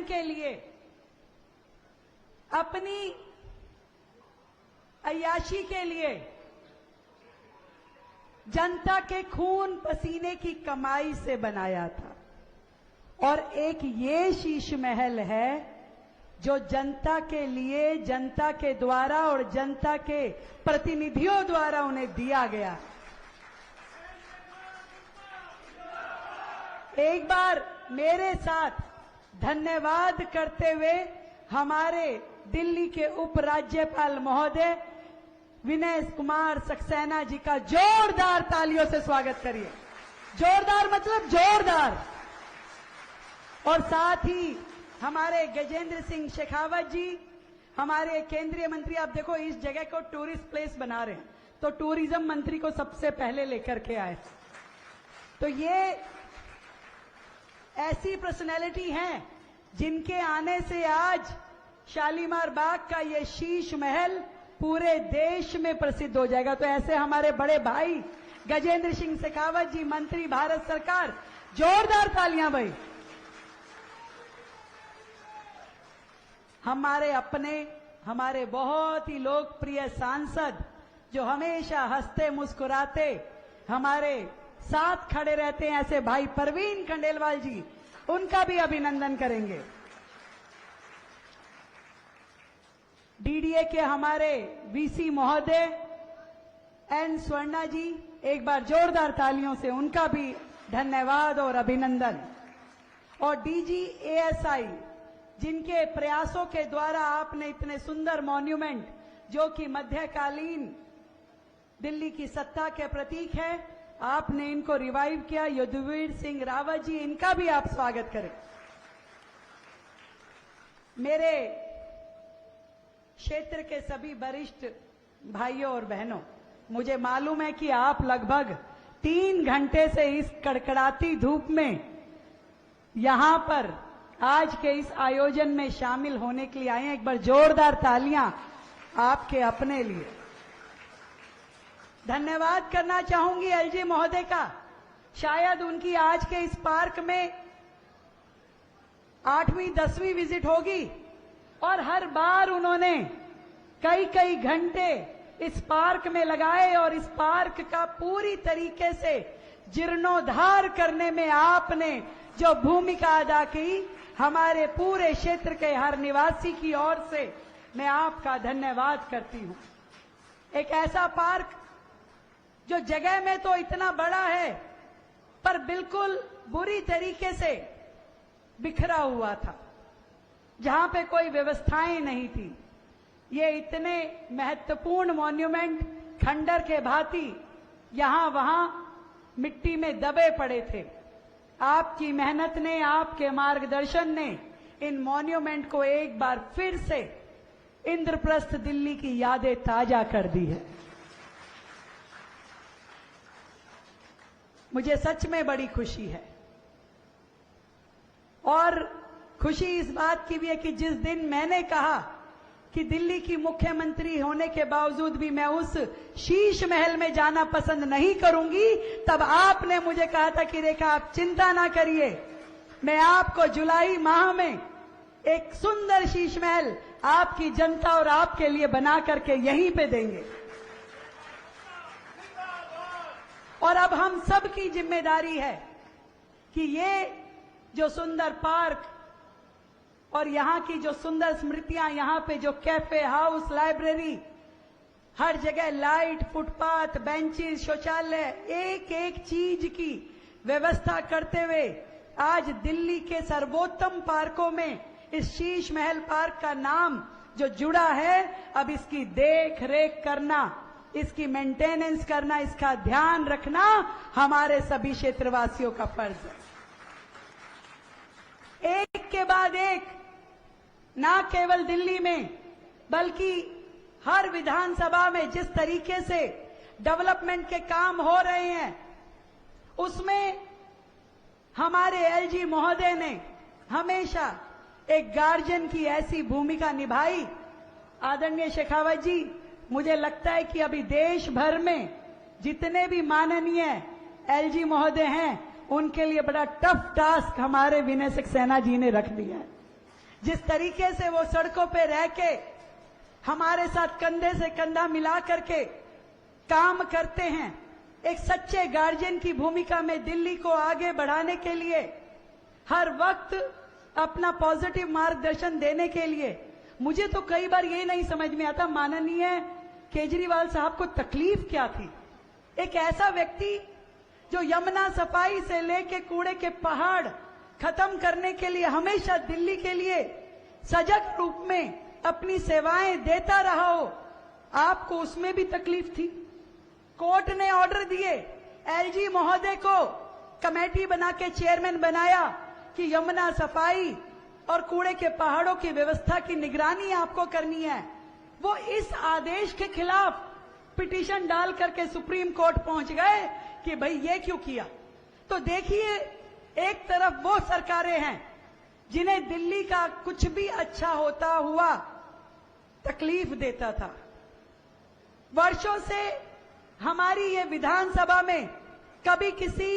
के लिए अपनी अय्याशी के लिए जनता के खून पसीने की कमाई से बनाया था। और एक ये शीश महल है जो जनता के लिए, जनता के द्वारा और जनता के प्रतिनिधियों द्वारा उन्हें दिया गया। एक बार मेरे साथ धन्यवाद करते हुए हमारे दिल्ली के उपराज्यपाल महोदय विनय कुमार सक्सेना जी का जोरदार तालियों से स्वागत करिए। जोरदार मतलब जोरदार। और साथ ही हमारे गजेंद्र सिंह शेखावत जी, हमारे केंद्रीय मंत्री। आप देखो इस जगह को टूरिस्ट प्लेस बना रहे हैं, तो टूरिज्म मंत्री को सबसे पहले लेकर के आए। तो ये ऐसी पर्सनैलिटी हैं जिनके आने से आज शालीमार बाग का ये शीश महल पूरे देश में प्रसिद्ध हो जाएगा। तो ऐसे हमारे बड़े भाई गजेंद्र सिंह शेखावत जी, मंत्री भारत सरकार, जोरदार तालियां भाई। हमारे अपने, हमारे बहुत ही लोकप्रिय सांसद जो हमेशा हंसते मुस्कुराते हमारे साथ खड़े रहते हैं, ऐसे भाई परवीन खंडेलवाल जी, उनका भी अभिनंदन करेंगे। डीडीए के हमारे वीसी महोदय एन स्वर्णा जी, एक बार जोरदार तालियों से उनका भी धन्यवाद और अभिनंदन। और डीजी एएसआई, जिनके प्रयासों के द्वारा आपने इतने सुंदर मॉन्यूमेंट जो कि मध्यकालीन दिल्ली की सत्ता के प्रतीक है, आपने इनको रिवाइव किया। युद्धवीर सिंह रावत जी, इनका भी आप स्वागत करें। मेरे क्षेत्र के सभी वरिष्ठ भाइयों और बहनों, मुझे मालूम है कि आप लगभग 3 घंटे से इस कड़कड़ाती धूप में यहां पर आज के इस आयोजन में शामिल होने के लिए आए हैं। एक बार जोरदार तालियां आपके अपने लिए। धन्यवाद करना चाहूंगी एलजी महोदय का। शायद उनकी आज के इस पार्क में 8वीं 10वीं विजिट होगी और हर बार उन्होंने कई कई घंटे इस पार्क में लगाए और इस पार्क का पूरी तरीके से जीर्णोद्धार करने में आपने जो भूमिका अदा की, हमारे पूरे क्षेत्र के हर निवासी की ओर से मैं आपका धन्यवाद करती हूं। एक ऐसा पार्क जो जगह में तो इतना बड़ा है पर बिल्कुल बुरी तरीके से बिखरा हुआ था, जहां पे कोई व्यवस्थाएं नहीं थी। ये इतने महत्वपूर्ण मॉन्यूमेंट खंडर के भांति यहां वहां मिट्टी में दबे पड़े थे। आपकी मेहनत ने, आपके मार्गदर्शन ने इन मॉन्यूमेंट को एक बार फिर से इंद्रप्रस्थ दिल्ली की यादें ताजा कर दी है। मुझे सच में बड़ी खुशी है। और खुशी इस बात की भी है कि जिस दिन मैंने कहा कि दिल्ली की मुख्यमंत्री होने के बावजूद भी मैं उस शीश महल में जाना पसंद नहीं करूंगी, तब आपने मुझे कहा था कि रेखा आप चिंता ना करिए, मैं आपको जुलाई माह में एक सुंदर शीश महल आपकी जनता और आपके लिए बना करके यहीं पे देंगे। और अब हम सब की जिम्मेदारी है कि ये जो सुंदर पार्क और यहाँ की जो सुंदर स्मृतियां, यहाँ पे जो कैफे, हाउस, लाइब्रेरी, हर जगह लाइट, फुटपाथ, बेंचेस, शौचालय, एक एक चीज की व्यवस्था करते हुए आज दिल्ली के सर्वोत्तम पार्कों में इस शीश महल पार्क का नाम जो जुड़ा है, अब इसकी देख रेख करना, इसकी मेंटेनेंस करना, इसका ध्यान रखना हमारे सभी क्षेत्रवासियों का फर्ज है। एक के बाद एक, ना केवल दिल्ली में बल्कि हर विधानसभा में जिस तरीके से डेवलपमेंट के काम हो रहे हैं, उसमें हमारे एलजी महोदय ने हमेशा एक गार्जियन की ऐसी भूमिका निभाई। आदरणीय शेखावत जी, मुझे लगता है कि अभी देश भर में जितने भी माननीय एलजी महोदय हैं, उनके लिए बड़ा टफ टास्क हमारे विनय सक्सेना जी ने रख दिया है। जिस तरीके से वो सड़कों पे रह के हमारे साथ कंधे से कंधा मिला करके काम करते हैं, एक सच्चे गार्जियन की भूमिका में दिल्ली को आगे बढ़ाने के लिए हर वक्त अपना पॉजिटिव मार्गदर्शन देने के लिए, मुझे तो कई बार ये नहीं समझ में आता माननीय केजरीवाल साहब को तकलीफ क्या थी। एक ऐसा व्यक्ति जो यमुना सफाई से लेके कूड़े के पहाड़ खत्म करने के लिए हमेशा दिल्ली के लिए सजग रूप में अपनी सेवाएं देता रहा हो, आपको उसमें भी तकलीफ थी। कोर्ट ने ऑर्डर दिए, एलजी महोदय को कमेटी बना के चेयरमैन बनाया कि यमुना सफाई और कूड़े के पहाड़ों की व्यवस्था की निगरानी आपको करनी है। वो इस आदेश के खिलाफ पिटीशन डाल करके सुप्रीम कोर्ट पहुंच गए कि भाई ये क्यों किया। तो देखिए, एक तरफ वो सरकारें हैं जिन्हें दिल्ली का कुछ भी अच्छा होता हुआ तकलीफ देता था। वर्षों से हमारी ये विधानसभा में कभी किसी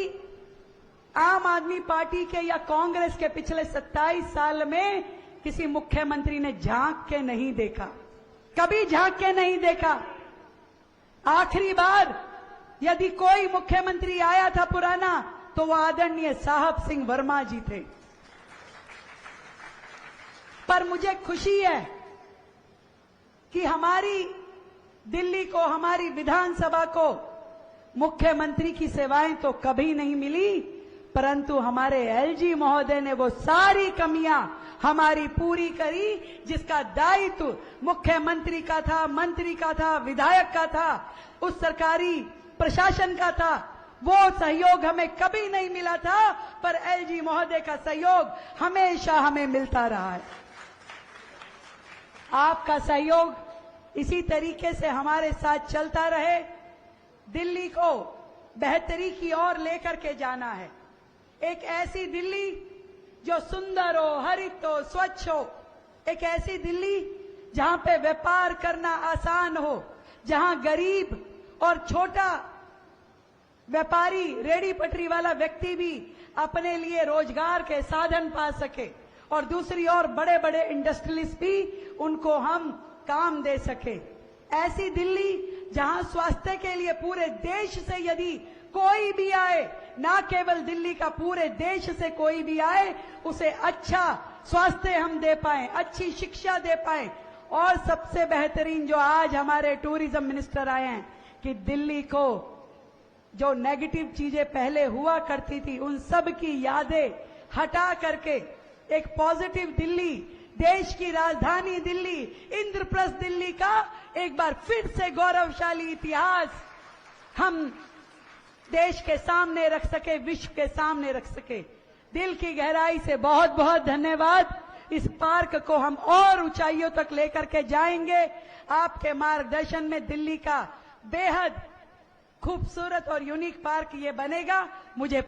आम आदमी पार्टी के या कांग्रेस के पिछले 27 साल में किसी मुख्यमंत्री ने झांक के नहीं देखा, कभी झांक के नहीं देखा। आखिरी बार यदि कोई मुख्यमंत्री आया था पुराना तो वो आदरणीय साहब सिंह वर्मा जी थे। पर मुझे खुशी है कि हमारी दिल्ली को, हमारी विधानसभा को मुख्यमंत्री की सेवाएं तो कभी नहीं मिली, परंतु हमारे एलजी महोदय ने वो सारी कमियां हमारी पूरी करी जिसका दायित्व मुख्यमंत्री का था, मंत्री का था, विधायक का था, उस सरकारी प्रशासन का था। वो सहयोग हमें कभी नहीं मिला था, पर एलजी महोदय का सहयोग हमेशा हमें मिलता रहा है। आपका सहयोग इसी तरीके से हमारे साथ चलता रहे। दिल्ली को बेहतरी की ओर लेकर के जाना है। एक ऐसी दिल्ली जो सुंदर हो, हरित हो, स्वच्छ हो। एक ऐसी दिल्ली जहां पे व्यापार करना आसान हो, जहां गरीब और छोटा व्यापारी, रेडी पटरी वाला व्यक्ति भी अपने लिए रोजगार के साधन पा सके, और दूसरी ओर बड़े बड़े इंडस्ट्रियलिस्ट भी उनको हम काम दे सके। ऐसी दिल्ली जहां स्वास्थ्य के लिए पूरे देश से यदि कोई भी आए, ना केवल दिल्ली का, पूरे देश से कोई भी आए, उसे अच्छा स्वास्थ्य हम दे पाए, अच्छी शिक्षा दे पाए। और सबसे बेहतरीन जो आज हमारे टूरिज्म मिनिस्टर आए हैं कि दिल्ली को जो नेगेटिव चीजें पहले हुआ करती थी उन सब की यादें हटा करके एक पॉजिटिव दिल्ली, देश की राजधानी दिल्ली, इंद्रप्रस्थ दिल्ली का एक बार फिर से गौरवशाली इतिहास हम देश के सामने रख सके, विश्व के सामने रख सके। दिल की गहराई से बहुत बहुत धन्यवाद। इस पार्क को हम और ऊंचाइयों तक लेकर के जाएंगे। आपके मार्गदर्शन में दिल्ली का बेहद खूबसूरत और यूनिक पार्क ये बनेगा। मुझे